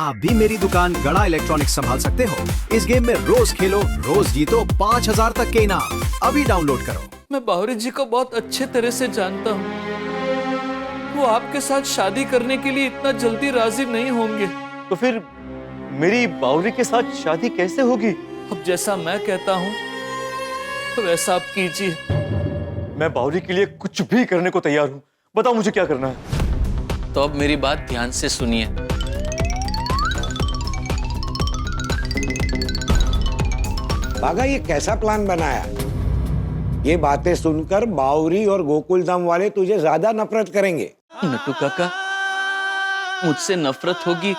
आप भी मेरी दुकान गड़ा इलेक्ट्रॉनिक्स संभाल सकते हो। इस गेम में रोज खेलो, रोज जीतो 5000 तक के इनाम। अभी डाउनलोड करो। मैं बावरी जी को बहुत अच्छे तरह से जानता हूँ। वो आपके साथ शादी करने के लिए इतना जल्दी राजी नहीं होंगे। तो फिर मेरी बावरी के साथ शादी कैसे होगी? अब जैसा मैं कहता हूँ तो वैसा आप कीजिए। मैं बावरी के लिए कुछ भी करने को तैयार हूँ। बताओ मुझे क्या करना है। तो अब मेरी बात ध्यान से सुनिए। बागा, ये कैसा प्लान बनाया? ये बातें सुनकर बावरी और गोकुल धाम वाले तुझे ज्यादा नफरत करेंगे। नटू काका, मुझसे नफरत होगी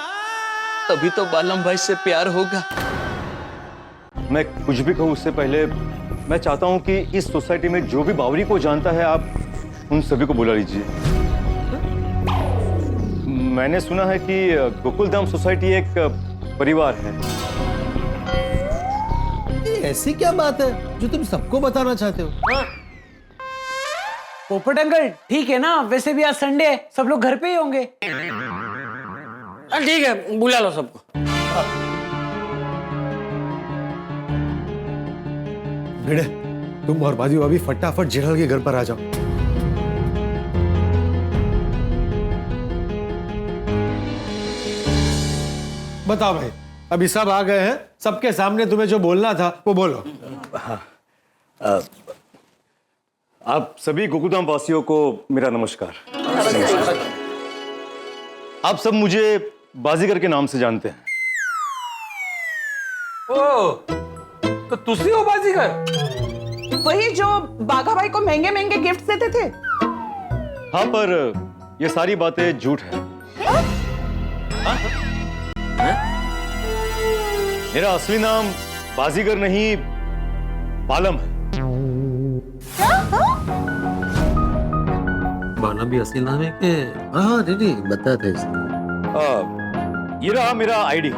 तभी तो बालम भाई से प्यार होगा। मैं कुछ भी कहूँ उससे पहले मैं चाहता हूँ कि इस सोसाइटी में जो भी बावरी को जानता है आप उन सभी को बुला लीजिए। मैंने सुना है कि गोकुलधाम सोसाइटी एक परिवार है। ऐसी क्या बात है जो तुम सबको बताना चाहते हो? पोपट अंकल ठीक है ना, वैसे भी आज संडे है, सब लोग घर पे ही होंगे। ठीक है, बुला लो सबको। भिड़े, तुम और बाजू भाभी फटाफट जेठल के घर पर आ जाओ। बताओ भाई, अभी सब आ गए हैं, सबके सामने तुम्हें जो बोलना था वो बोलो। आप सभी गोकुलधाम वासियों को मेरा नमस्कार। आप सब मुझे बाजीगर के नाम से जानते हैं। ओ, तो तुसी हो बाजीगर? वही जो बाघा भाई को महंगे महंगे गिफ्ट देते थे। हाँ, पर ये सारी बातें झूठ है। मेरा असली नाम बाजीगर नहीं, बालम है। बाला भी असली नाम है कि? हाँ दीदी बता थे। ये रहा मेरा आईडी।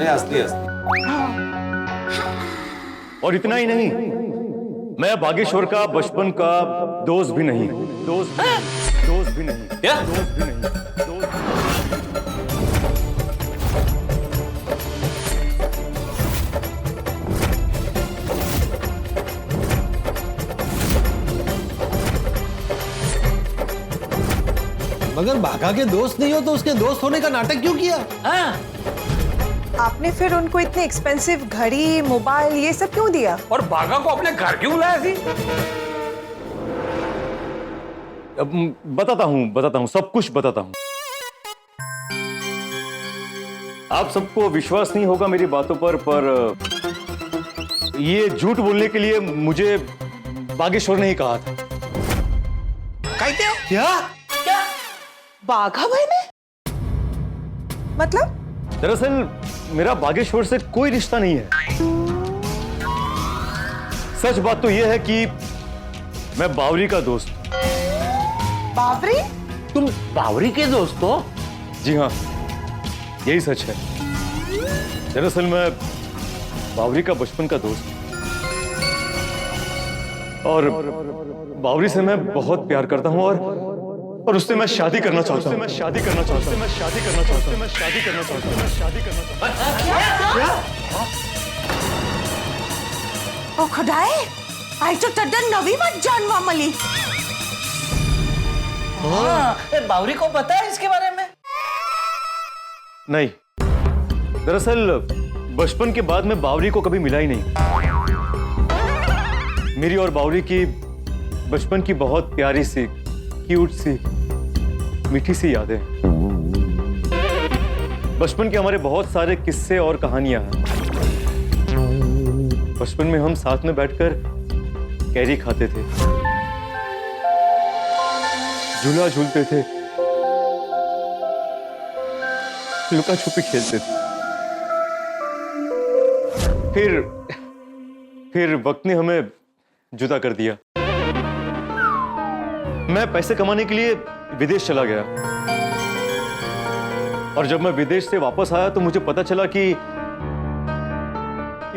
असली असली। और इतना ही नहीं, मैं बागेश्वर का बचपन का दोस्त भी नहीं। दोस्त भी नहीं। दोस्त भी नहीं। दोस्त भी नहीं। मगर बाघा के दोस्त नहीं हो तो उसके दोस्त होने का नाटक क्यों किया? हाँ, आपने फिर उनको इतने एक्सपेंसिव घड़ी, मोबाइल ये सब क्यों दिया? और बाघा को अपने घर क्यों लाया थी? बताता हूं, सब कुछ बताता हूं। आप सबको विश्वास नहीं होगा मेरी बातों पर ये झूठ बोलने के लिए मुझे बागेश्वर ने ही कहा था। क्या? बाघा भाई ने? मतलब? दरअसल मेरा बागेश्वर से कोई रिश्ता नहीं है। सच बात तो यह है कि मैं बावरी का दोस्त हूं। बावरी? तुम बावरी के दोस्त हो? जी हाँ, यही सच है। दरअसल मैं बावरी का बचपन का दोस्त हूं और बावरी से मैं बहुत प्यार करता हूं और उससे मैं शादी करना चाहता हूं। मैं शादी करना चाहता हूं। मैं शादी करना चाहता हूं। मैं शादी करना चाहता हूं। मैं शादी करना चाहता हूं। ओ खुदाए, आई तो तद्दन नवी बात जानवा मिली। बावरी को पता है इसके बारे में? नहीं, दरअसल बचपन के बाद मैं बावरी को कभी मिला ही नहीं। मेरी और बावरी की बचपन की बहुत प्यारी सी, क्यूट सी, मीठी सी यादें। बचपन के हमारे बहुत सारे किस्से और कहानियां हैं। बचपन में हम साथ में बैठकर कैरी खाते थे, झूला झूलते थे, लुका छुपी खेलते थे। फिर वक्त ने हमें जुदा कर दिया। मैं पैसे कमाने के लिए विदेश चला गया और जब मैं विदेश से वापस आया तो मुझे पता चला कि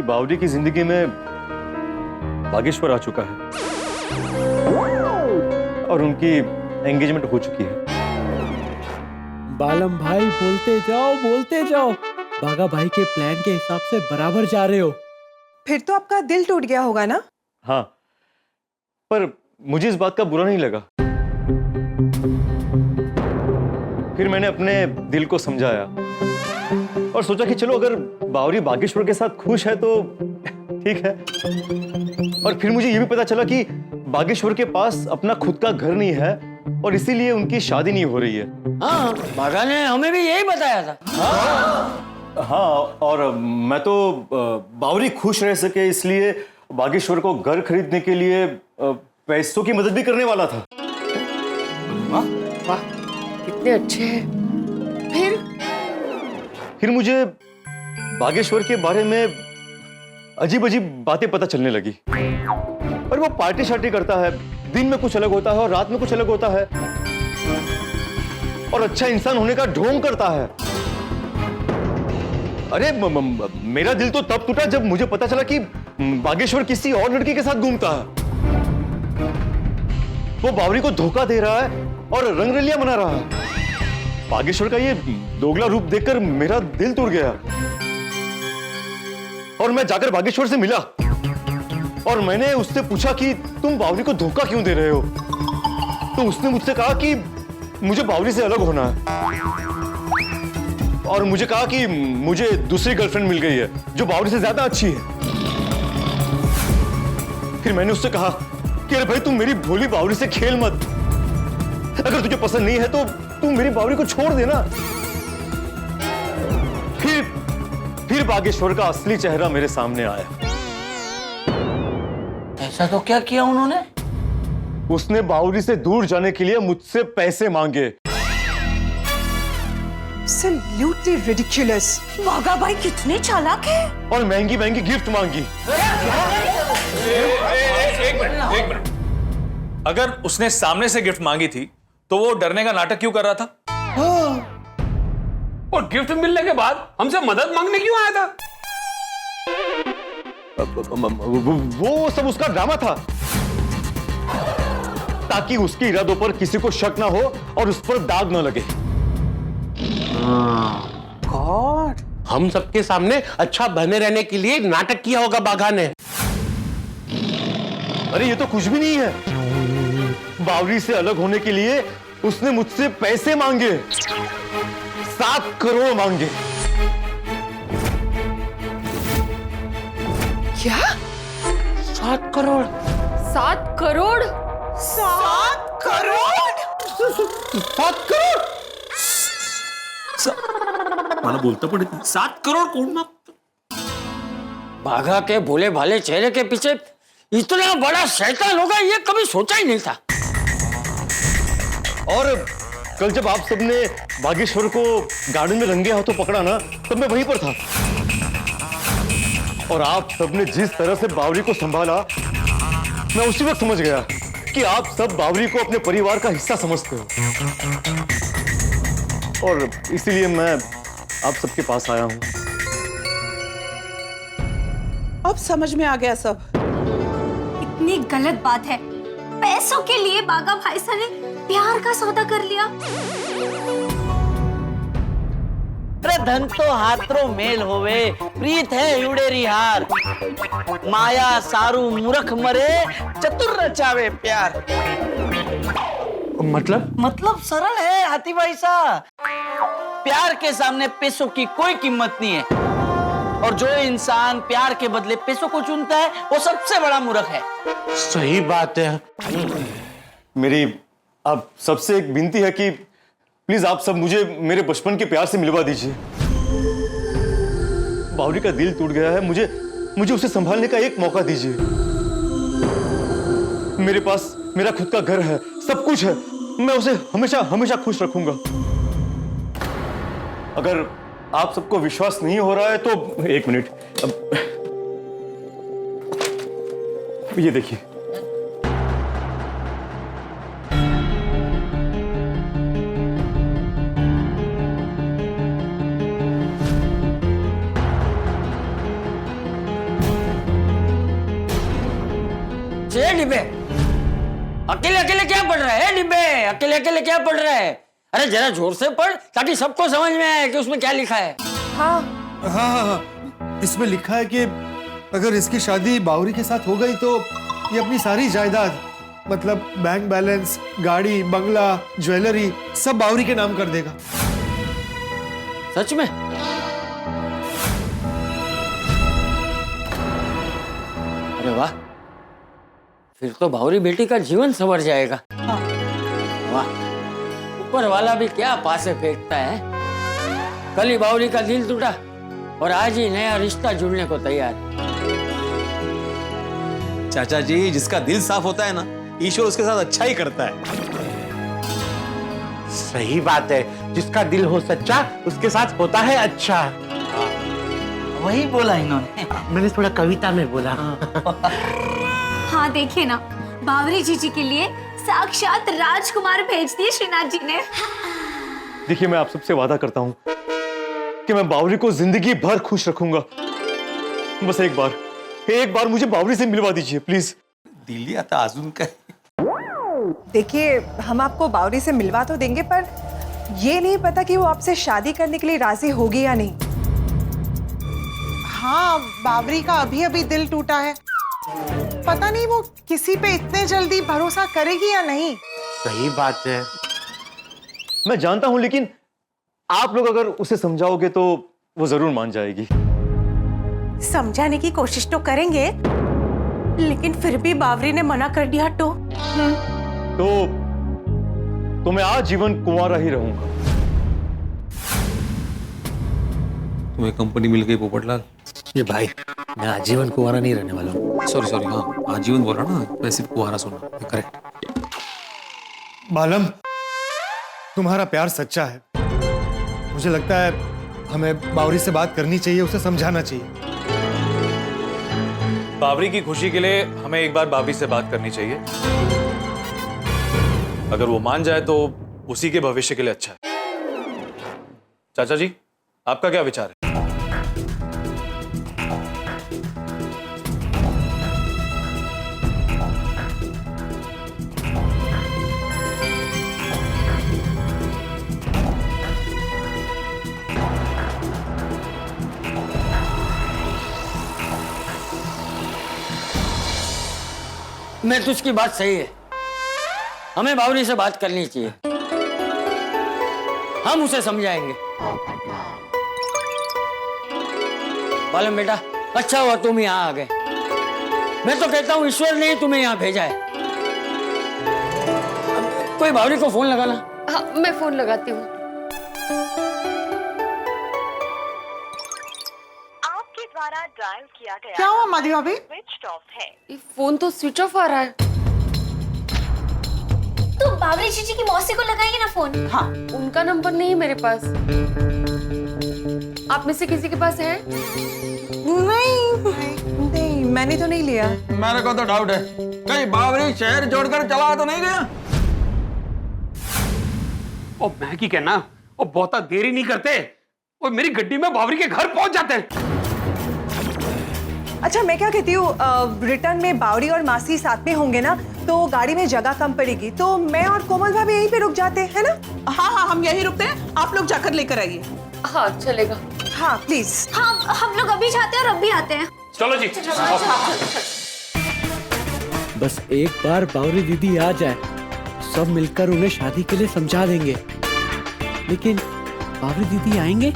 बावरी की जिंदगी में बागेश्वर आ चुका है। और उनकी एंगेजमेंट हो चुकी है। बालम भाई बोलते जाओ। बागा भाई के प्लान के हिसाब से बराबर जा रहे हो। फिर तो आपका दिल टूट गया होगा ना? हाँ, पर मुझे इस बात का बुरा नहीं लगा। फिर मैंने अपने दिल को समझाया और सोचा कि चलो अगर बावरी बागेश्वर के साथ खुश है तो ठीक है। और फिर मुझे ये भी पता चला कि बागेश्वर के पास अपना खुद का घर नहीं है और इसीलिए उनकी शादी नहीं हो रही है। हाँ, बागा ने हमें भी यही बताया था। हाँ, और मैं तो बावरी खुश रह सके इसलिए बागेश्वर को घर खरीदने के लिए पैसों की मदद भी करने वाला था। वाह, कितने अच्छे हैं। फिर मुझे बागेश्वर के बारे में अजीब अजीब बातें पता चलने लगी। और वो पार्टी शार्टी करता है, दिन में कुछ अलग होता है और रात में कुछ अलग होता है, और अच्छा इंसान होने का ढोंग करता है। अरे मेरा दिल तो तब टूटा जब मुझे पता चला कि बागेश्वर किसी और लड़की के साथ घूमता है। वो बावरी को धोखा दे रहा है और रंगरलियां मना रहा है। बागेश्वर का ये दोगला रूप देखकर मेरा दिल टूट गया और मैं जाकर बागेश्वर से मिला और मैंने उससे पूछा कि तुम बावरी को धोखा क्यों दे रहे हो। तो उसने मुझसे कहा कि मुझे बावरी से अलग होना है और मुझे कहा कि मुझे दूसरी गर्लफ्रेंड मिल गई है जो बावरी से ज्यादा अच्छी है। फिर मैंने उससे कहा कि अरे भाई तुम मेरी भोली बावरी से खेल मत। अगर तुझे पसंद नहीं है तो तू मेरी बावरी को छोड़ देना। फिर बागेश्वर का असली चेहरा मेरे सामने आया। ऐसा तो क्या किया उन्होंने? उसने बावरी से दूर जाने के लिए मुझसे पैसे मांगे। Absolutely ridiculous. बागा भाई कितने चालाक है। और महंगी महंगी गिफ्ट मांगी। एक मिनट। अगर उसने सामने से गिफ्ट मांगी थी तो वो डरने का नाटक क्यों कर रहा था? और गिफ्ट मिलने के बाद हमसे मदद मांगने क्यों आया था? वो सब उसका ड्रामा था ताकि उसके इरादों पर किसी को शक ना हो और उस पर दाग ना लगे। गॉड, हम सबके सामने अच्छा बने रहने के लिए नाटक किया होगा बागा ने। अरे ये तो कुछ भी नहीं है। बावरी से अलग होने के लिए उसने मुझसे पैसे मांगे, 7 करोड़ मांगे। क्या? 7 करोड़? 7 करोड़? 7 करोड़? 7 करोड़? मला बोलता पण 7 करोड़ कोण मागतं? बागा के भोले भाले चेहरे के पीछे इतना बड़ा शैतान होगा ये कभी सोचा ही नहीं था। और कल जब आप सबने बागेश्वर को गार्डन में रंगे हाथों पकड़ा ना, तब मैं वहीं पर था और आप सबने जिस तरह से बावरी को संभाला, मैं उसी वक्त समझ गया कि आप सब बावरी को अपने परिवार का हिस्सा समझते हो और इसीलिए मैं आप सबके पास आया हूं। अब समझ में आ गया सब। इतनी गलत बात है। पैसों के लिए बागा भाई साहब ने प्यार का सौदा कर लिया। अरे धन तो हाथों मेल होवे, प्रीत है युडेरी हार। माया सारू मूर्ख मरे, चतुर रचावे प्यार। मतलब सरल है हाथी भाई साहब। प्यार के सामने पैसों की कोई कीमत नहीं है और जो इंसान प्यार के बदले पैसों को चुनता है वो सबसे बड़ा मूर्ख है। सही बात है। मेरी आप सबसे एक विनती है कि प्लीज आप सब मुझे मेरे बचपन के प्यार से मिलवा दीजिए। बावरी का दिल टूट गया है, मुझे उसे संभालने का एक मौका दीजिए। मेरे पास मेरा खुद का घर है, सब कुछ है, मैं उसे हमेशा हमेशा खुश रखूंगा। अगर आप सबको विश्वास नहीं हो रहा है तो एक मिनट, अब ये देखिए। अकेले अकेले क्या पढ़ रहा है डिब्बे? अकेले अकेले क्या पढ़ रहा है? अरे जरा जोर से पढ़ ताकि सबको समझ में आए कि उसमें क्या लिखा है। हाँ हाँ, इसमें लिखा है कि अगर इसकी शादी बावरी के साथ हो गई तो ये अपनी सारी जायदाद, मतलब बैंक बैलेंस, गाड़ी, बंगला, ज्वेलरी सब बावरी के नाम कर देगा। सच में? अरे वाह, फिर तो बावरी बेटी का जीवन संवर जाएगा। वाह, ऊपर वाला भी क्या पासे फेंकता है। कल ही बावरी का दिल टूटा और आज ही नया रिश्ता जुड़ने को तैयार। चाचा जी, जिसका दिल साफ होता है ना, ईश्वर उसके साथ अच्छा ही करता है। सही बात है, जिसका दिल हो सच्चा उसके साथ होता है अच्छा। वही बोला इन्होंने। मैंने थोड़ा कविता में बोला। हाँ देखिए ना, बावरी जीजी के लिए साक्षात राजकुमार भेज दिए श्रीनाथ जी ने। देखिए, मैं आप सबसे वादा करता हूँ कि मैं बावरी को जिंदगी भर खुश रखूंगा। बस एक बार मुझे बावरी से मिलवा दीजिए प्लीज। दिल्ली आता अजून काय? देखिए, हम आपको बावरी से मिलवा तो देंगे, पर ये नहीं पता कि वो आपसे शादी करने के लिए राजी होगी या नहीं। हाँ, बावरी का अभी अभी दिल टूटा है, पता नहीं वो किसी पे इतने जल्दी भरोसा करेगी या नहीं। सही बात है। मैं जानता हूं, लेकिन आप लोग अगर उसे समझाओगे तो वो जरूर मान जाएगी। समझाने की कोशिश तो करेंगे, लेकिन फिर भी बावरी ने मना कर दिया तो मैं आजीवन कुंवारा ही रहूंगा। तुम्हें कंपनी मिल गई पोपटलाल। ये भाई, मैं आजीवन कुंवारा नहीं रहने वाला हूँ। सॉरी, हाँ आजीवन बोला ना, मैं सिर्फ कुंवारा सुना। करेक्ट। बालम, तुम्हारा प्यार सच्चा है। मुझे लगता है हमें बावरी से बात करनी चाहिए, उसे समझाना चाहिए। बावरी की खुशी के लिए हमें एक बार बावरी से बात करनी चाहिए। अगर वो मान जाए तो उसी के भविष्य के लिए अच्छा है। चाचा जी, आपका क्या विचार है? मैं तो उसकी बात सही है, हमें बावरी से बात करनी चाहिए। हम उसे समझाएंगे। बालम बेटा, अच्छा हुआ तुम यहाँ आ गए। मैं तो कहता हूँ ईश्वर ने तुम्हें यहाँ भेजा है। कोई बावरी को फोन लगाना। हाँ, मैं फोन लगाती हूँ। आपके द्वारा डायल किया गया क्या हुआ माधवी भाभी? स्विच ऑफ है। ये फोन तो स्विच ऑफ आ रहा है। तो बावरी जीजी की मौसी को लगाइए ना फोन। हाँ, उनका नंबर नहीं है मेरे पास। आप में से किसी के पास है? नहीं, मैंने तो नहीं लिया। मेरे को तो डाउट है, कहीं बावरी शहर छोड़कर चला तो नहीं गया? ओ मैं की कहना, ओ बहुत देरी नहीं करते, ओ मेरी गड्डी में बावरी के घर पहुंच जाते हैं। अच्छा, मैं क्या कहती हूँ, रिटर्न में बावरी और मासी साथ में होंगे ना, तो गाड़ी में जगह कम पड़ेगी, तो मैं और कोमल भाभी यहीं पे रुक जाते हैं, है ना? हाँ, हम यहीं रुकते हैं, आप लोग जाकर लेकर आइए। हाँ चलेगा। हाँ प्लीज। हाँ, हम लोग अभी जाते हैं और अभी आते हैं। चलो जी। बस एक बार बावरी दीदी आ जाए, सब मिलकर उन्हें शादी के लिए समझा देंगे। लेकिन बावरी दीदी आएंगे?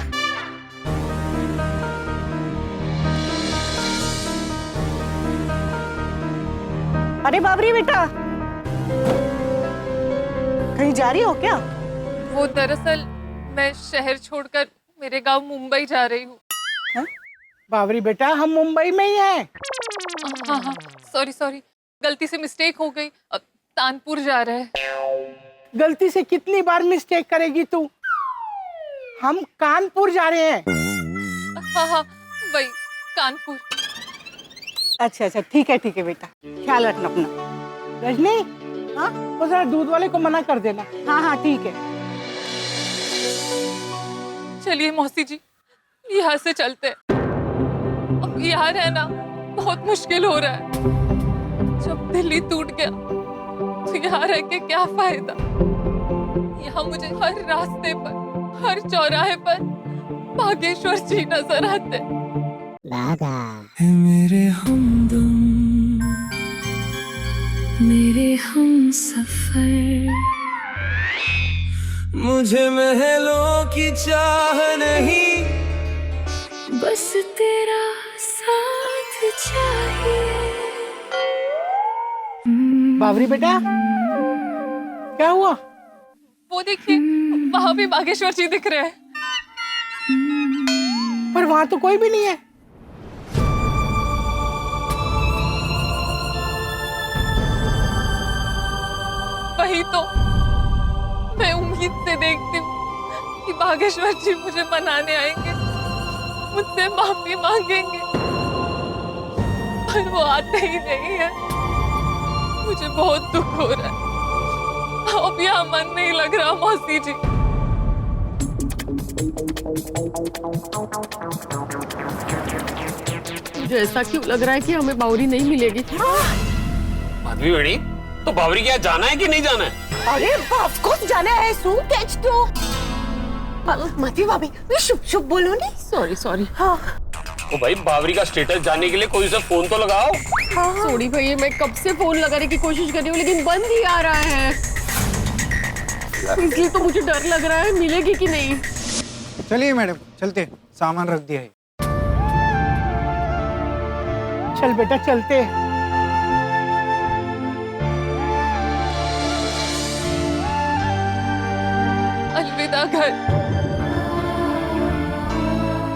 अरे बावरी बेटा, कहीं जा रही हो क्या? वो दरअसल मैं शहर छोड़कर मेरे गांव मुंबई जा रही हूँ। बावरी बेटा, हम मुंबई में ही हैं। हाँ, सॉरी, गलती से मिस्टेक हो गई। अब तानपुर जा रहे हैं। गलती से कितनी बार मिस्टेक करेगी तू? हम कानपुर जा रहे हैं। हाँ, वही कानपुर। अच्छा, ठीक है बेटा, ख्याल रखना अपना। रजनी, हाँ, वो जरा दूध वाले को मना कर देना। हाँ, ठीक है। चलिए मौसी जी, यहाँ से चलते हैं। अब यहाँ रहना बहुत मुश्किल हो रहा है। जब दिल्ली टूट गया तो यहाँ रह के क्या फायदा। यहाँ मुझे हर रास्ते पर, हर चौराहे पर बागेश्वर जी नजर आते। मेरे हमदम, मेरे हम सफर, मुझे महलों की चाह नहीं, बस तेरा साथ चाहिए। बावरी बेटा, क्या हुआ? वो देखिए, वहां भी बागेश्वर जी दिख रहे हैं। पर वहां तो कोई भी नहीं है। वही तो मैं उम्मीद से देखती हूँ कि बागेश्वर जी मुझे मनाने आएंगे, मुझसे माफी मांगेंगे, पर वो आते ही नहीं है। मुझे बहुत दुख हो रहा है। अब यहाँ मन नहीं लग रहा मौसी जी। मुझे ऐसा क्यों लग रहा है कि हमें बावरी नहीं मिलेगी? माधवी बेटी, तो बावरी क्या जाना है कि नहीं जाना है? अरे ऑफ कोर्स जाना है। सू कैच तो माधवी भाभी, शुभ शुभ बोलो नहीं। Sorry sorry. हाँ तो भाई बावरी का स्टेटस जानने के लिए कोई सा फोन तो लगाओ। सॉरी भैया, मैं कब से फोन लगाने की कोशिश कर रही हूँ लेकिन बंद ही आ रहा है, इसलिए तो मुझे डर लग रहा है मिलेगी कि नहीं। चलिए मैडम, चलते, सामान रख दिया है। चल बेटा चलते। अलविदा घर,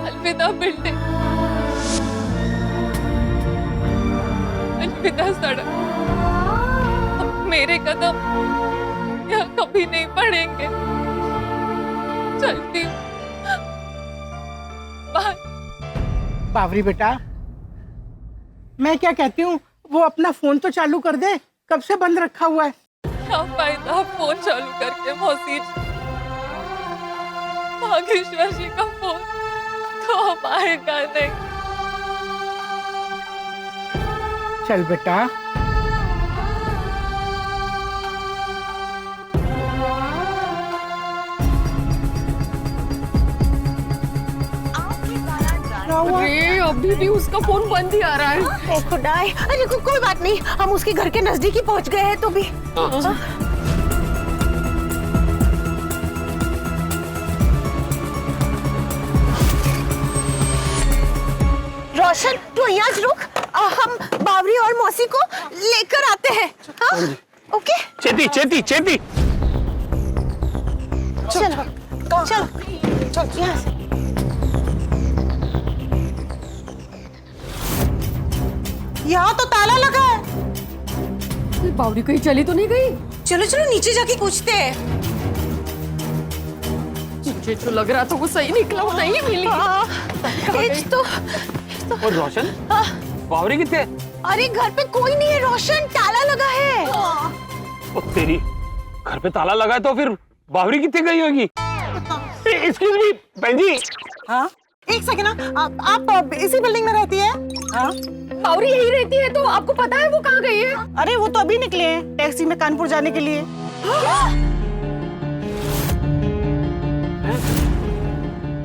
अलविदा बिल्डिंग, अलविदा सड़क। अब मेरे कदम यहाँ कभी नहीं बढ़ेंगे। चलती हूँ। बाय। बावरी बेटा, मैं क्या कहती हूँ, वो अपना फोन तो चालू कर दे, कब से बंद रखा हुआ है। क्या फायदा फोन चालू करके मौसी जी, बागेश्वर जी का फोन तो अब आएगा नहीं। चल बेटा। अरे अभी भी उसका फोन बंद ही आ रहा है। खुदाई, अरे कोई बात नहीं, हम उसके घर के नजदीक ही पहुंच गए हैं तो भी। रोशन, तू यहाँ रुक, हम बावरी और मौसी को लेकर आते हैं। हाँ? ओके? चेती चेती चेती। चल चल यहाँ से। यहाँ तो ताला लगा है। बावरी कहीं चली तो नहीं गई? चलो चलो नीचे जाके पूछते हैं। मुझे जो लग रहा था वो सही निकला, वो नहीं मिली। और रोशन, बावरी कितने? अरे घर पे कोई नहीं है रोशन, ताला लगा है। ओ तेरी, घर पे ताला लगा है तो फिर बावरी कितने गई होगी? एक्सक्यूज मी, बहन जी। हाँ? एक सेकंड, आप इसी बिल्डिंग में रहती है? हाँ? बावरी यही रहती है, तो आपको पता है वो कहाँ गई है? अरे वो तो अभी निकले हैं टैक्सी में कानपुर जाने के लिए।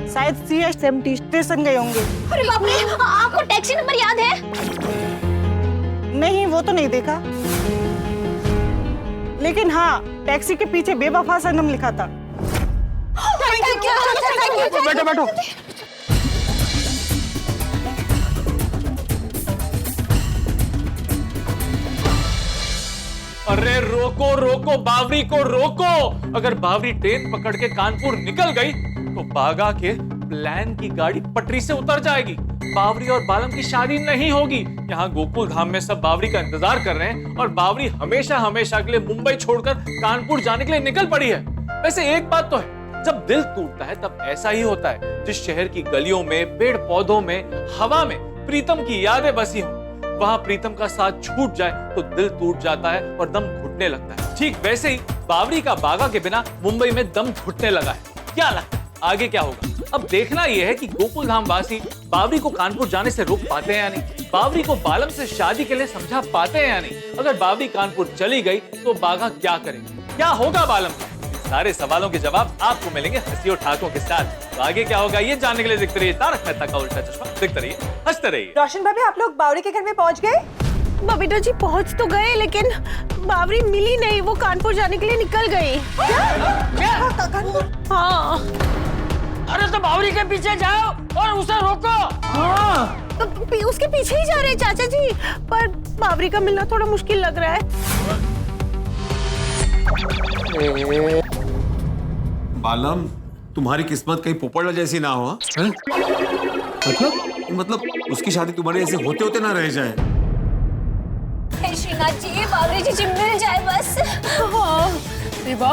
शायद CH70 स्टेशन गए होंगे। अरे बाप रे, आपको टैक्सी नंबर याद है? नहीं, वो तो नहीं देखा, लेकिन हाँ टैक्सी के पीछे बेवफा सनम लिखा था। बैठो बैठो। अरे रोको रोको, बावरी को रोको। अगर बावरी ट्रेन पकड़ के कानपुर निकल गई तो बागा के प्लान की गाड़ी पटरी से उतर जाएगी। बावरी और बालम की शादी नहीं होगी। यहाँ गोकुल धाम में सब बावरी का इंतजार कर रहे हैं और बावरी हमेशा हमेशा के लिए मुंबई छोड़कर कानपुर जाने के लिए निकल पड़ी है। वैसे एक बात तो है, जब दिल टूटता है तब ऐसा ही होता है। जिस शहर की गलियों में, पेड़ पौधों में, हवा में प्रीतम की यादें बसी हों, वहां प्रीतम का साथ छूट जाए तो दिल टूट जाता है और दम घुटने लगता है। ठीक वैसे ही बावरी का बागा के बिना मुंबई में दम घुटने लगा है। क्या लगता है आगे क्या होगा? अब देखना यह है कि गोकुल धाम वासी बावरी को कानपुर जाने से रोक पाते हैं या नहीं, बावरी को बालम से शादी के लिए समझा पाते हैं या नहीं। अगर बावरी कानपुर चली गई तो बाघा क्या करेगी, क्या होगा बालम का? सारे सवालों के जवाब आपको मिलेंगे हंसी और ठाकों के साथ। तो आगे क्या होगा ये जानने के लिए देखते रहिए तारक मेहता का उल्टा चश्मा, देखते रहिए हंसते रहिए। रोशन भाभी, आप लोग बावरी के घर में पहुंच गए? बबीता जी पहुंच तो गए, लेकिन बावरी मिली नहीं, वो कानपुर जाने के लिए निकल गई। क्या? हाँ। अरे तो बावरी के पीछे जाओ और उसे रोको। हाँ। उसके पीछे ही जा रहे हैं चाचा जी, पर बावरी का मिलना थोड़ा मुश्किल लग रहा है। बालम, तुम्हारी किस्मत कहीं पोपड़ जैसी ना हो। मतलब उसकी शादी तुम्हारे ऐसे होते होते ना रह जाए। श्रीनाथ जी, बावरी जी मिल जाए बस। हाँ, देवा